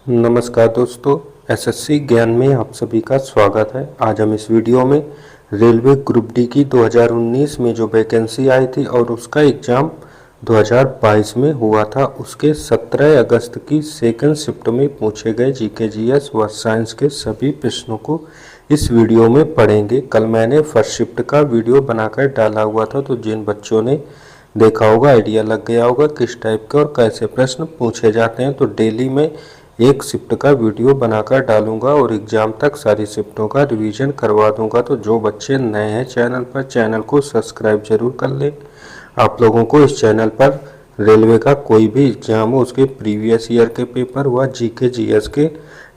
नमस्कार दोस्तों, एसएससी ज्ञान में आप सभी का स्वागत है। आज हम इस वीडियो में रेलवे ग्रुप डी की 2019 में जो वैकेंसी आई थी और उसका एग्ज़ाम 2022 में हुआ था, उसके 17 अगस्त की सेकंड शिफ्ट में पूछे गए जीके जीएस व साइंस के सभी प्रश्नों को इस वीडियो में पढ़ेंगे। कल मैंने फर्स्ट शिफ्ट का वीडियो बनाकर डाला हुआ था, तो जिन बच्चों ने देखा होगा आइडिया लग गया होगा किस टाइप के और कैसे प्रश्न पूछे जाते हैं। तो डेली में एक शिफ्ट का वीडियो बनाकर डालूंगा और एग्ज़ाम तक सारी शिफ्टों का रिवीजन करवा दूंगा। तो जो बच्चे नए हैं चैनल पर, चैनल को सब्सक्राइब जरूर कर लें। आप लोगों को इस चैनल पर रेलवे का कोई भी एग्ज़ाम हो उसके प्रीवियस ईयर के पेपर व जीके जीएस के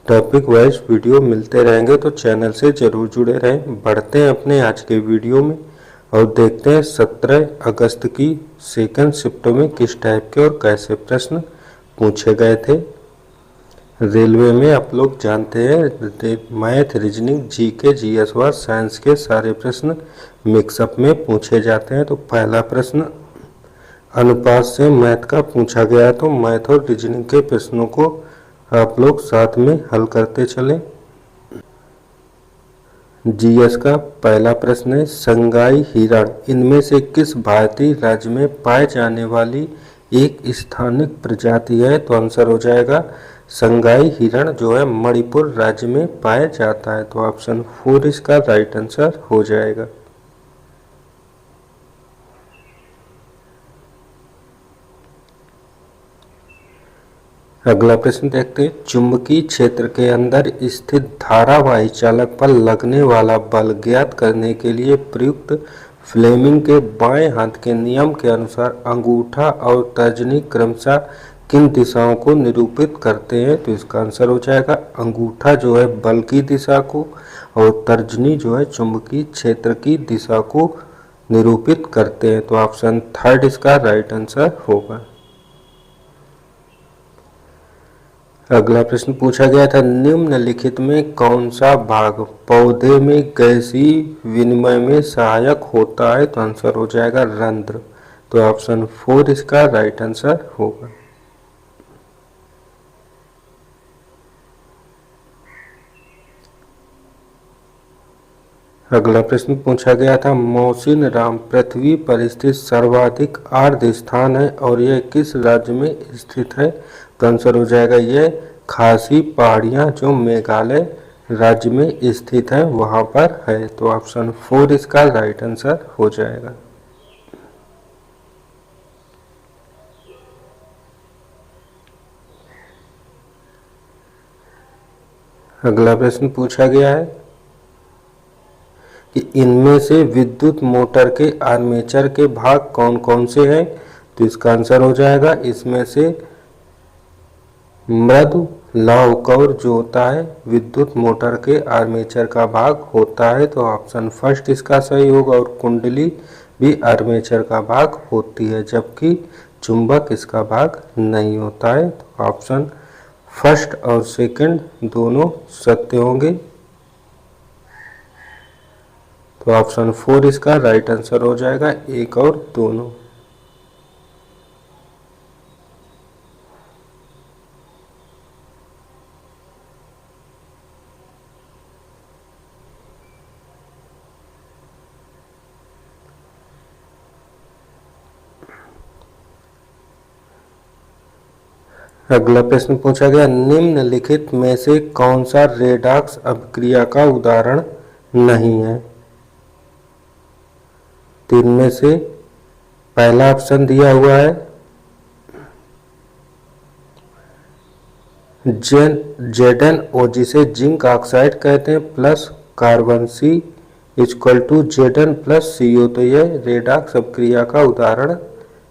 टॉपिक वाइज वीडियो मिलते रहेंगे, तो चैनल से ज़रूर जुड़े रहें। बढ़ते हैं अपने आज के वीडियो में और देखते हैं 17 अगस्त की सेकंड शिफ्ट में किस टाइप के और कैसे प्रश्न पूछे गए थे। रेलवे में आप लोग जानते हैं मैथ, रीजनिंग, जीके, जीएस व साइंस के सारे प्रश्न मिक्सअप में पूछे जाते हैं। तो पहला प्रश्न अनुपात से मैथ का पूछा गया, तो मैथ और रीजनिंग के प्रश्नों को आप लोग साथ में हल करते चलें। जीएस का पहला प्रश्न है संगाई हिरण इनमें से किस भारतीय राज्य में पाए जाने वाली एक स्थानिक प्रजाति है? तो आंसर हो जाएगा संगाई हिरण जो है मणिपुर राज्य में पाया जाता है। तो ऑप्शन 4 इसका राइट आंसर हो जाएगा। अगला प्रश्न देखते हैं चुंबकीय क्षेत्र के अंदर स्थित धारावाही चालक पर लगने वाला बल ज्ञात करने के लिए प्रयुक्त फ्लेमिंग के बाएं हाथ के नियम के अनुसार अंगूठा और तर्जनी क्रमशः किन दिशाओं को निरूपित करते हैं? तो इसका आंसर हो जाएगा अंगूठा जो है बल की दिशा को और तर्जनी जो है चुंबकीय क्षेत्र की दिशा को निरूपित करते हैं। तो ऑप्शन 3 इसका राइट आंसर होगा। अगला प्रश्न पूछा गया था निम्नलिखित में कौन सा भाग पौधे में गैसीय विनिमय में सहायक होता है? तो आंसर हो जाएगा रंध्र। तो ऑप्शन 4 इसका राइट आंसर होगा। अगला प्रश्न पूछा गया था मोहसिन राम पृथ्वी पर स्थित सर्वाधिक आर्द्र स्थान है और यह किस राज्य में स्थित है? तो आंसर हो जाएगा यह खासी पहाड़ियाँ जो मेघालय राज्य में स्थित है वहाँ पर है। तो ऑप्शन 4 इसका राइट आंसर हो जाएगा। अगला प्रश्न पूछा गया है कि इनमें से विद्युत मोटर के आर्मेचर के भाग कौन कौन से हैं? तो इसका आंसर हो जाएगा इसमें से मृदु लौह कोर जो होता है विद्युत मोटर के आर्मेचर का भाग होता है। तो ऑप्शन 1 इसका सही होगा। और कुंडली भी आर्मेचर का भाग होती है जबकि चुंबक इसका भाग नहीं होता है। तो ऑप्शन 1 और 2 दोनों सत्य होंगे। तो ऑप्शन 4 इसका राइट आंसर हो जाएगा 1 और 2। अगला प्रश्न पूछा गया निम्नलिखित में से कौन सा रेडॉक्स अभिक्रिया का उदाहरण नहीं है? तीन में से पहला ऑप्शन दिया हुआ है Zn जिसे जिंक ऑक्साइड कहते हैं plus carbon C equal to Zn plus CO। तो यह रेडॉक्स अभिक्रिया का उदाहरण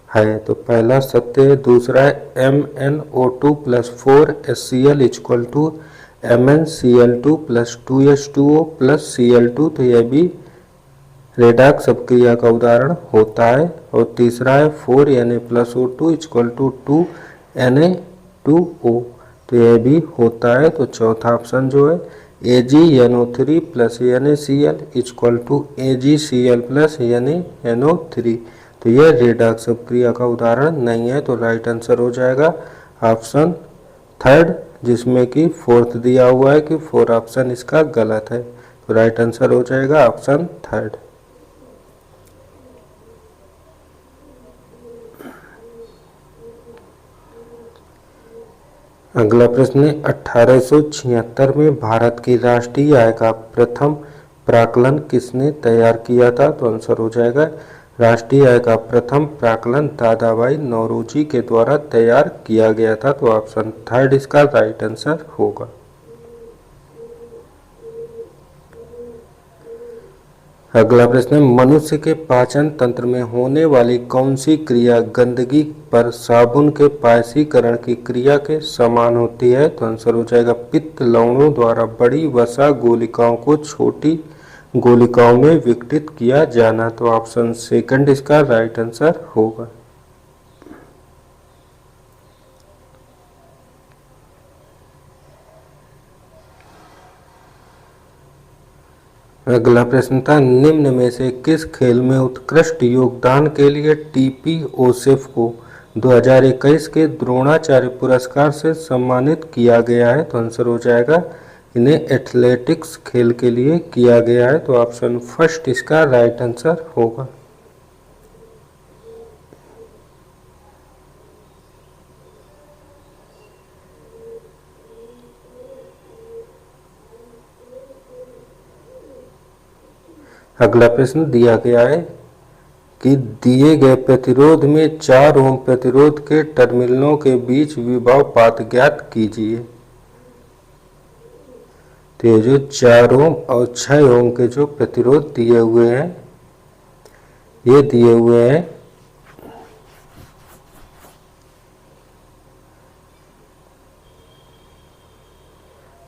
है। तो पहला सत्य है। दूसरा है MnO2 plus 4 HCl equal to MnCl2 plus 2H2O plus Cl2। तो यह भी रेडॉक्स अभिक्रिया का उदाहरण होता है। और तीसरा है 4Na plus O2 equal to 2Na2O। तो यह भी होता है। तो चौथा ऑप्शन जो है AgNO3 plus NaCl equal to AgCl plus NaNO3। तो यह रेडॉक्स अभिक्रिया का उदाहरण नहीं है। तो राइट आंसर हो जाएगा ऑप्शन थर्ड, जिसमें कि फोर्थ दिया हुआ है कि 4 ऑप्शन इसका गलत है, तो राइट आंसर हो जाएगा ऑप्शन थर्ड। अगला प्रश्न है 1876 में भारत की राष्ट्रीय आय का प्रथम प्राक्कलन किसने तैयार किया था, तो आंसर हो जाएगा राष्ट्रीय आय का प्रथम प्राक्कलन दादाभाई नौरोजी के द्वारा तैयार किया गया था, तो ऑप्शन थर्ड इसका राइट आंसर होगा। अगला प्रश्न है मनुष्य के पाचन तंत्र में होने वाली कौन सी क्रिया गंदगी पर साबुन के पायसीकरण की क्रिया के समान होती है, तो आंसर हो जाएगा पित्त लवणों द्वारा बड़ी वसा गोलिकाओं को छोटी गोलिकाओं में विघटित किया जाना, तो ऑप्शन सेकंड इसका राइट आंसर होगा। अगला प्रश्न था निम्न में से किस खेल में उत्कृष्ट योगदान के लिए टीपी ओसेफ को 2021 के द्रोणाचार्य पुरस्कार से सम्मानित किया गया है, तो आंसर हो जाएगा इन्हें एथलेटिक्स खेल के लिए किया गया है, तो ऑप्शन फर्स्ट इसका राइट आंसर होगा। अगला प्रश्न दिया गया है कि दिए गए प्रतिरोध में 4 ओम प्रतिरोध के टर्मिनलों के बीच विभव पात ज्ञात कीजिए। तो ये जो 4 ओम और 6 ओम के जो प्रतिरोध दिए हुए हैं, ये दिए हुए हैं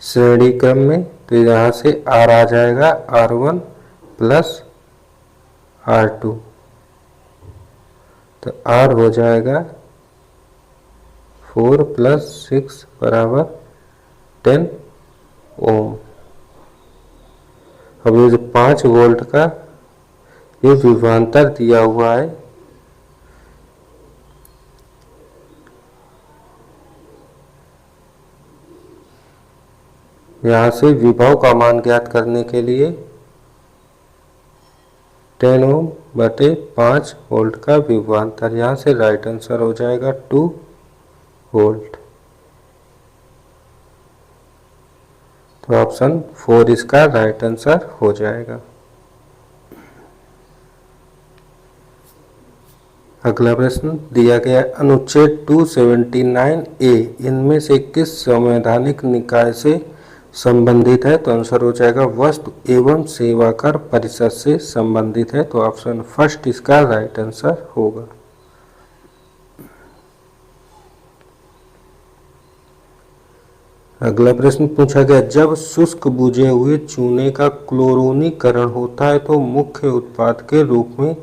श्रेणी क्रम में, तो यहाँ से R आ जाएगा R1 प्लस R2, तो R हो जाएगा 4 प्लस 6 बराबर 10 ओम। अब ये जो 5 वोल्ट का ये विभवांतर दिया हुआ है, यहाँ से विभव का मान ज्ञात करने के लिए 10 ओम बटे 5 वोल्ट का विभवांतर, यहाँ से राइट आंसर हो जाएगा 2 वोल्ट, तो ऑप्शन 4 इसका राइट आंसर हो जाएगा। अगला प्रश्न दिया गया अनुच्छेद 279A इनमें से किस संवैधानिक निकाय से संबंधित है, तो आंसर हो जाएगा वस्तु एवं सेवा कर परिषद से संबंधित है, तो ऑप्शन फर्स्ट इसका राइट आंसर होगा। अगला प्रश्न पूछा गया जब शुष्क बुझे हुए चूने का क्लोरोनीकरण होता है तो मुख्य उत्पाद के रूप में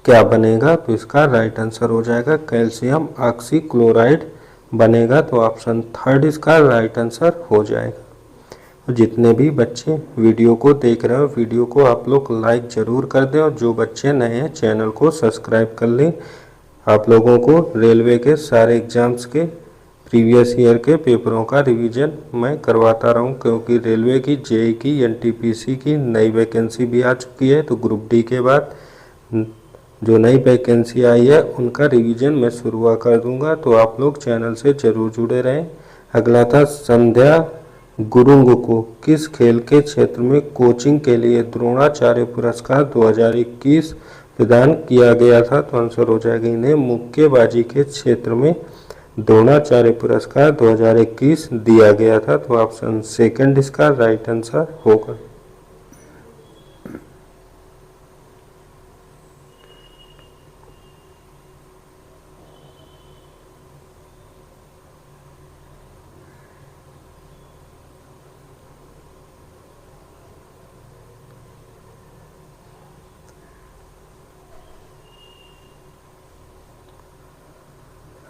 क्या बनेगा, तो इसका राइट आंसर हो जाएगा कैल्शियम ऑक्सीक्लोराइड बनेगा, तो ऑप्शन थर्ड इसका राइट आंसर हो जाएगा। जितने भी बच्चे वीडियो को देख रहे हो वीडियो को आप लोग लाइक ज़रूर कर दें, और जो बच्चे नए हैं चैनल को सब्सक्राइब कर लें। आप लोगों को रेलवे के सारे एग्ज़ाम्स के प्रीवियस ईयर के पेपरों का रिवीजन मैं करवाता रहूं, क्योंकि रेलवे की जेईई की एनटीपीसी की नई वैकेंसी भी आ चुकी है, तो ग्रुप डी के बाद जो नई वैकेंसी आई है उनका रिवीजन मैं शुरू कर दूंगा, तो आप लोग चैनल से ज़रूर जुड़े रहें। अगला था संध्या गुरुंग को किस खेल के क्षेत्र में कोचिंग के लिए द्रोणाचार्य पुरस्कार 2021 प्रदान किया गया था, तो आंसर हो जाएगा इन्हें मुक्केबाजी के क्षेत्र में द्रोणाचार्य पुरस्कार 2021 दिया गया था, तो ऑप्शन सेकंड इसका राइट आंसर होगा।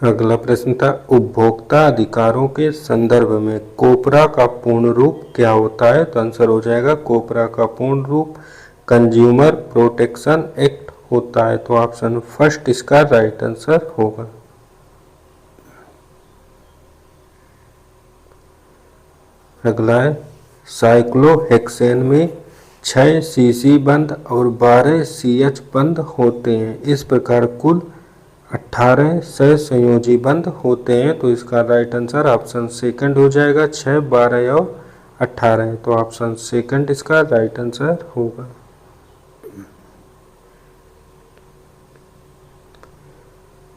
अगला प्रश्न था उपभोक्ता अधिकारों के संदर्भ में कोपरा का पूर्ण रूप क्या होता है, तो आंसर हो जाएगा कोपरा का पूर्ण रूप कंज्यूमर प्रोटेक्शन एक्ट होता है, तो ऑप्शन फर्स्ट इसका राइट आंसर होगा। अगला है साइक्लोहेक्सेन में 6 सीसी बंद और 12 सीएच बंद होते हैं। इस प्रकार कुल 18 सहसंयोजी बंद होते हैं। तो इसका राइट आंसर ऑप्शन सेकंड हो जाएगा, 6, 12 और 18। तो ऑप्शन सेकंड इसका राइट आंसर होगा।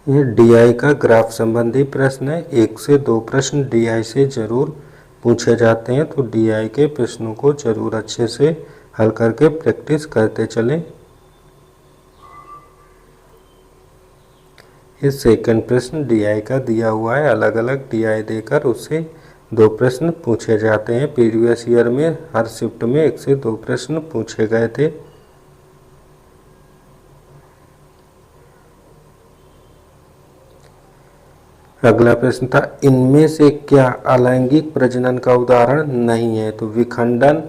ये डीआई का ग्राफ संबंधी प्रश्न है। 1 से 2 प्रश्न डीआई से जरूर पूछे जाते हैं, तो डीआई के प्रश्नों को जरूर अच्छे से हल करके प्रैक्टिस करते चलें। ये सेकंड प्रश्न डीआई का दिया हुआ है। अलग अलग डीआई देकर उससे 2 प्रश्न पूछे जाते हैं। प्रीवियस ईयर में हर शिफ्ट में 1 से 2 प्रश्न पूछे गए थे। अगला प्रश्न था, इनमें से क्या अलैंगिक प्रजनन का उदाहरण नहीं है? तो विखंडन,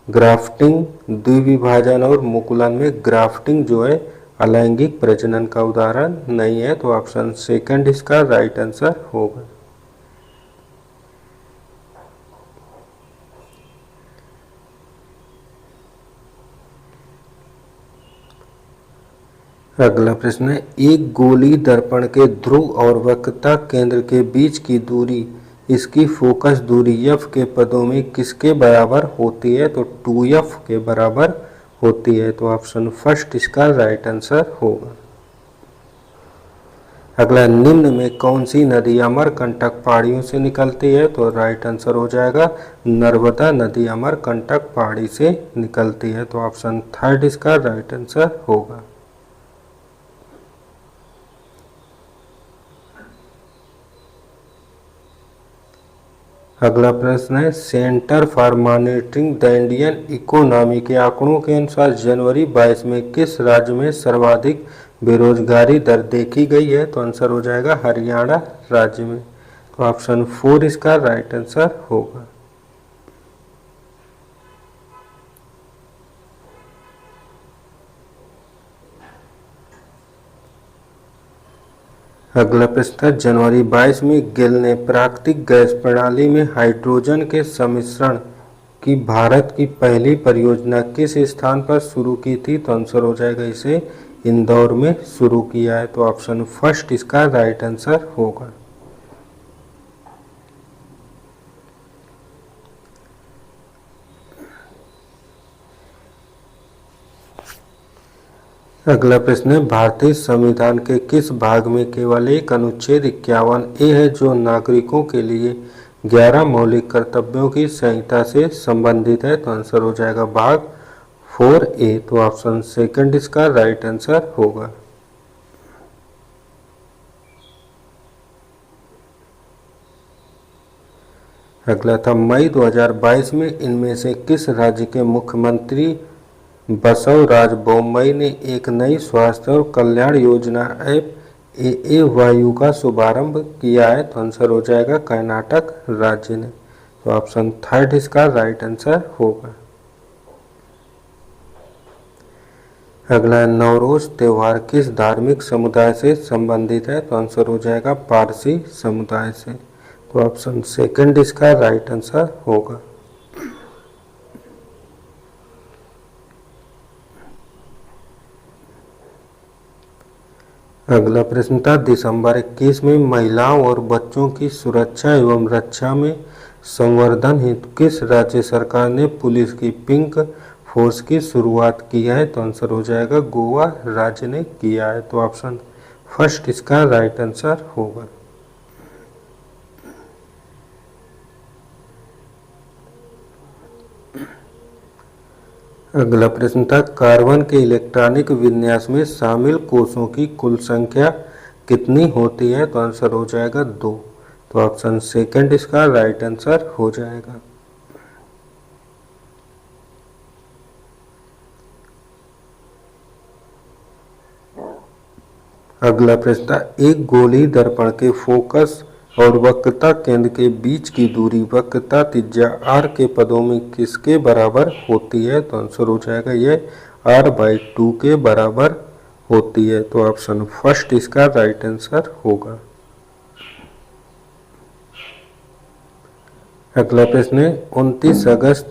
ग्राफ्टिंग, द्विविभाजन और मुकुलन में ग्राफ्टिंग जो है अलैंगिक प्रजनन का उदाहरण नहीं है। तो ऑप्शन सेकंड इसका राइट आंसर होगा। अगला प्रश्न है, एक गोली दर्पण के ध्रुव और वक्रता केंद्र के बीच की दूरी इसकी फोकस दूरी f के पदों में किसके बराबर होती है? तो 2f के बराबर होती है। तो ऑप्शन फर्स्ट इसका राइट आंसर होगा। अगला, निम्न में कौन सी नदी अमरकंटक पहाड़ियों से निकलती है? तो राइट आंसर हो जाएगा नर्मदा नदी अमरकंटक पहाड़ी से निकलती है। तो ऑप्शन थर्ड इसका राइट आंसर होगा। अगला प्रश्न है, centre for monitoring the Indian economy के आंकड़ों के अनुसार जनवरी 22 में किस राज्य में सर्वाधिक बेरोजगारी दर देखी गई है? तो आंसर हो जाएगा हरियाणा राज्य में। तो ऑप्शन 4 इसका राइट आंसर होगा। अगला प्रश्न, जनवरी 22 में गिल ने प्राकृतिक गैस प्रणाली में हाइड्रोजन के सम्मिश्रण की भारत की पहली परियोजना किस स्थान पर शुरू की थी? तो आंसर हो जाएगा इसे इंदौर में शुरू किया है। तो ऑप्शन फर्स्ट इसका राइट आंसर होगा। अगला प्रश्न है, भारतीय संविधान के किस भाग में केवल एक अनुच्छेद 51A है जो नागरिकों के लिए 11 मौलिक कर्तव्यों की संहिता से संबंधित है? तो आंसर हो जाएगा भाग 4A। तो ऑप्शन सेकंड इसका राइट आंसर होगा। अगला था, मई 2022 में इनमें से किस राज्य के मुख्यमंत्री बसवराज बोम्मई ने एक नई स्वास्थ्य और कल्याण योजना AAYU का शुभारंभ किया है? तो आंसर हो जाएगा कर्नाटक राज्य ने। तो ऑप्शन थर्ड इसका राइट आंसर होगा। अगला, नवरोज त्योहार किस धार्मिक समुदाय से संबंधित है? तो आंसर हो जाएगा पारसी समुदाय से। तो ऑप्शन सेकंड इसका राइट आंसर होगा। अगला प्रश्न था, दिसंबर 21 में महिलाओं और बच्चों की सुरक्षा एवं रक्षा में संवर्धन हेतु किस राज्य सरकार ने पुलिस की पिंक फोर्स की शुरुआत की है? तो आंसर हो जाएगा गोवा राज्य ने किया है। तो ऑप्शन फर्स्ट इसका राइट आंसर होगा। अगला प्रश्न था, कार्बन के इलेक्ट्रॉनिक विन्यास में शामिल कोषों की कुल संख्या कितनी होती है? तो आंसर हो जाएगा 2। तो ऑप्शन सेकंड इसका राइट आंसर हो जाएगा। अगला प्रश्न था, एक गोली दर्पण के फोकस और वक्रता केंद्र के बीच की दूरी वक्रता त्रिज्या r के पदों में किसके बराबर होती है? तो आंसर हो जाएगा ये r/2 के बराबर होती है। तो ऑप्शन फर्स्ट इसका राइट आंसर होगा। अगला प्रश्न है 29 अगस्त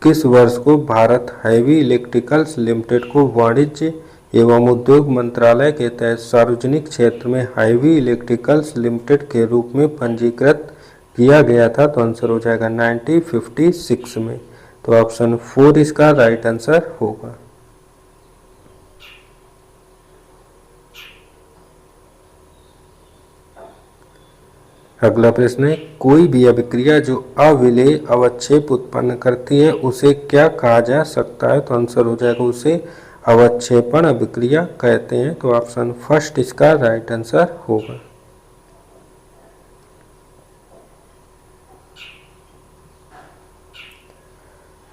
किस वर्ष को भारत हैवी इलेक्ट्रिकल्स लिमिटेड को वाणिज्य एवं उद्योग मंत्रालय के तहत सार्वजनिक क्षेत्र में हैवी इलेक्ट्रिकल्स लिमिटेड के रूप में पंजीकृत किया गया था? तो आंसर हो जाएगा 1956 में। तो ऑप्शन 4 इसका राइट आंसर होगा। अगला प्रश्न है कोई भी अभिक्रिया जो अविलेय अवक्षेप उत्पन्न करती है उसे क्या कहा जा सकता है? तो आंसर हो जाएगा उसे अवक्षेपण अभिक्रिया कहते हैं। तो ऑप्शन फर्स्ट इसका राइट आंसर होगा।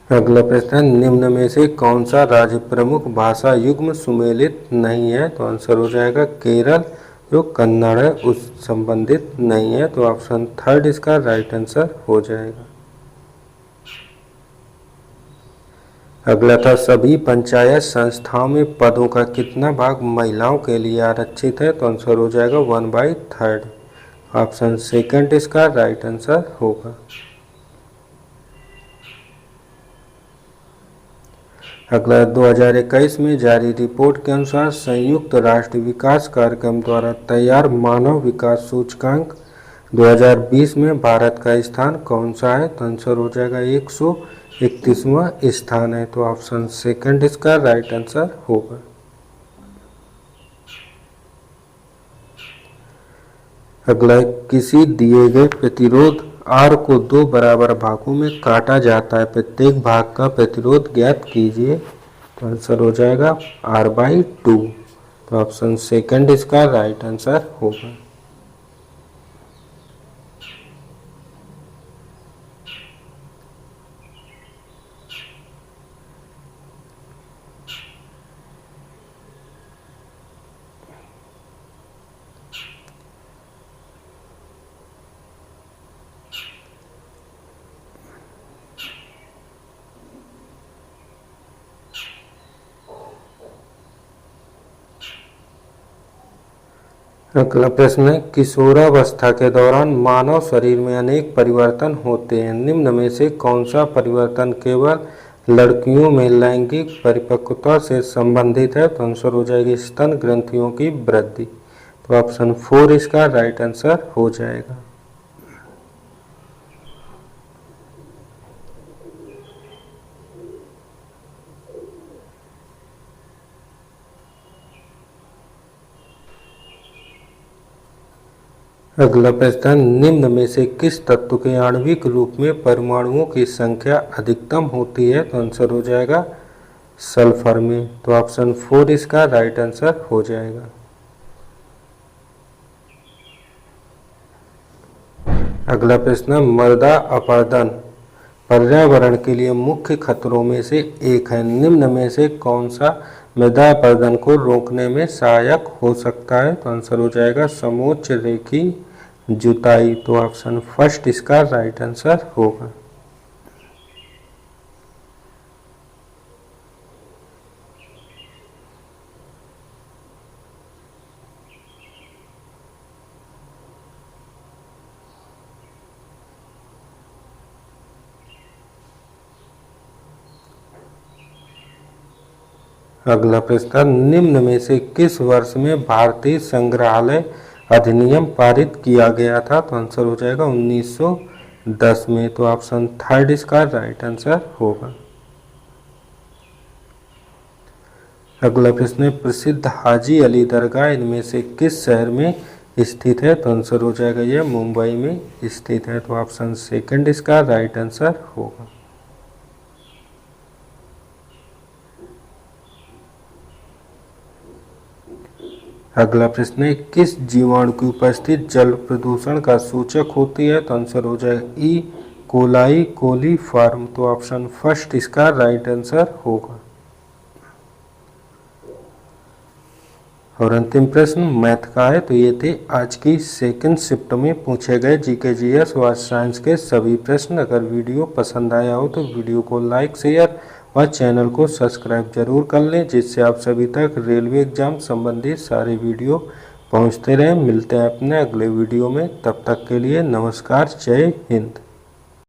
अगला प्रश्न निम्न में से कौन सा राज्य प्रमुख भाषा युग्म सुमेलित नहीं है? तो आंसर हो जाएगा केरल। जो कन्नड़ है उस संबंधित नहीं है। तो ऑप्शन थर्ड इसका राइट आंसर हो जाएगा। अगला था सभी पंचायत संस्थाओं में पदों का कितना भाग महिलाओं के लिए आरक्षित है? तो आंसर हो जाएगा 1/3। ऑप्शन सेकंड इसका राइट आंसर होगा। अगला 2021 में जारी रिपोर्ट के अनुसार संयुक्त राष्ट्र विकास कार्यक्रम द्वारा तैयार मानव विकास सूचकांक 2020 में भारत का स्थान कौन सा है? तो आंसर हो जाएगा 131वां स्थान है। तो ऑप्शन सेकंड इसका राइट आंसर होगा। अगला किसी दिए गए प्रतिरोध R को 2 बराबर भागों में काटा जाता है, प्रत्येक भाग का प्रतिरोध ज्ञात कीजिए। तो आंसर हो जाएगा R/2। तो ऑप्शन सेकंड इसका राइट आंसर होगा। अगला प्रश्न है किशोरावस्था के दौरान मानव शरीर में अनेक परिवर्तन होते हैं, निम्न में से कौन सा परिवर्तन केवल लड़कियों में लैंगिक परिपक्वता से संबंधित है? तो आंसर हो जाएगी स्तन ग्रंथियों की वृद्धि। तो ऑप्शन 4 इसका राइट आंसर हो जाएगा। अगला प्रश्न निम्न में से किस तत्व के आणविक रूप में परमाणुओं की संख्या अधिकतम होती है? तो आंसर हो जाएगा सल्फर में। तो ऑप्शन 4 इसका राइट आंसर हो जाएगा। अगला प्रश्न मृदा अपरदन पर्यावरण के लिए मुख्य खतरों में से एक है, निम्न में से कौन सा मृदा अपरदन को रोकने में सहायक हो सकता है? तो आंसर हो जाएगा समोच्च रेखी जुताई। तो ऑप्शन फर्स्ट इसका राइट आंसर होगा। अगला प्रश्न निम्न में से किस वर्ष में भारतीय संग्रहालय अधिनियम पारित किया गया था? तो आंसर हो जाएगा 1910 में। तो ऑप्शन थर्ड इसका राइट आंसर होगा। अगला प्रश्न प्रसिद्ध हाजी अली दरगाह इनमें से किस शहर में स्थित है? तो आंसर हो जाएगा यह मुंबई में स्थित है। तो ऑप्शन सेकंड इसका राइट आंसर होगा। अगला प्रश्न है किस जीवाणु की उपस्थिति जल प्रदूषण का सूचक होती है? तो आंसर हो जाएगा ई कोलाई कोलीफॉर्म। तो ऑप्शन फर्स्ट इसका राइट आंसर होगा। और अंतिम प्रश्न मैथ का है। तो ये थे आज की सेकंड शिफ्ट में पूछे गए जीके जीएस व साइंस के सभी प्रश्न। अगर वीडियो पसंद आया हो तो वीडियो को लाइक शेयर और चैनल को सब्सक्राइब जरूर कर लें, जिससे आप सभी तक रेलवे एग्जाम संबंधित सारे वीडियो पहुंचते रहें। मिलते हैं अपने अगले वीडियो में, तब तक के लिए नमस्कार, जय हिंद।